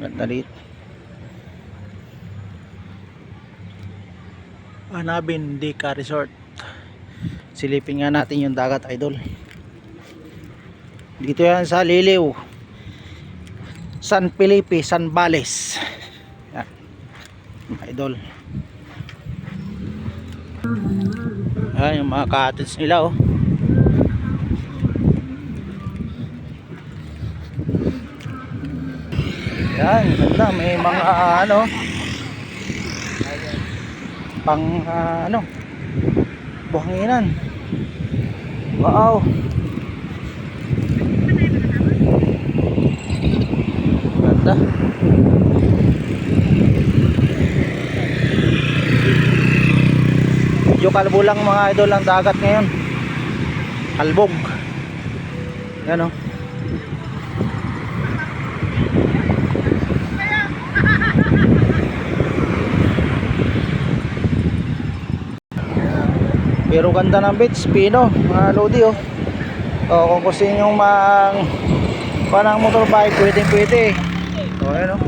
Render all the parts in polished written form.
Ganda dito. Hanabin Dika Resort. Silipin nga natin yung dagat, idol. Dito yan sa Liliw, San Felipe, Zambales. Yan, idol. Ayan yung mga cottage nila, oh. Yan, ganda. May mga ano pang ano buhanginan. Wow, ganda. Medyo kalbo lang mga idol ang dagat ngayon. Kalbog. Yan, oh. Pero ganda ng beach, Pino, mga lodi, oh. O, kung gusto nyo panang motorbike, pwede. O, ayan, oh.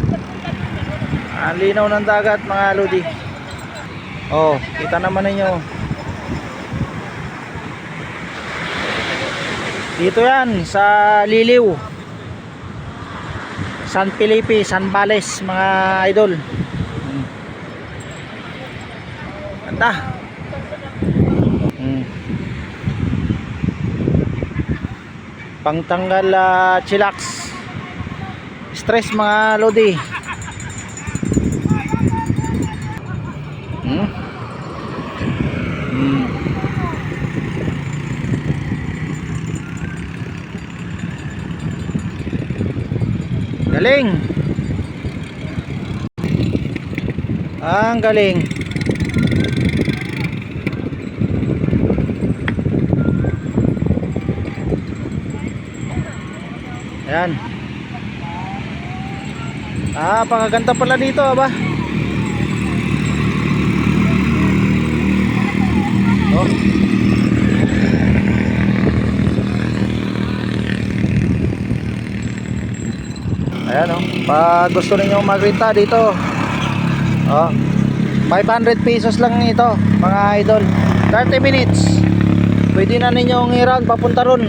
Ang linaw ng dagat, mga lodi. O, kita naman ninyo. Dito yan sa Liliw, San Felipe, Zambales, mga idol. Ganda. Pangtanggal chillax, stress, mga lodi. Galing. Ang galing. Ayan. Pangaganda pala dito, aba. Oh. Ayan, oh. Pag gusto niyo magrenta dito, oh, 500 pesos lang ito, mga idol. 30 minutes. Pwede na ninyong i-round papunta ron.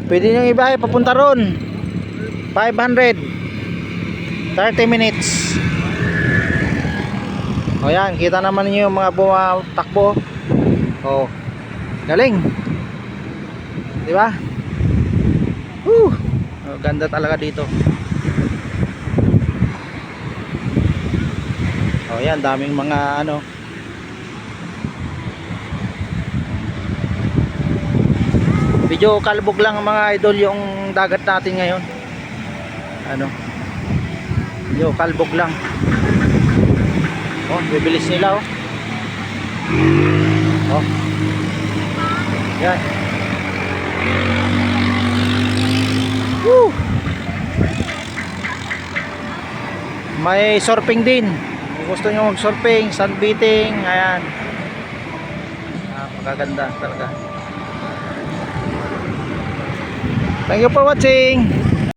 Pwede nyo ibahe papunta ron. 500, 30 minutes. O yan, kita naman niyo yung mga bumatakbo. O, galing, di ba? Ganda talaga dito. O yan, daming mga ano. Medyo kalbog lang mga idol yung dagat natin ngayon. Ano, medyo kalbog lang. Oh, bibilis nila, oh. Oh, yan. Woo! May surfing din. Kung gusto nyo mag surfing, sunbathing, ayan. Magaganda talaga. Thank you for watching.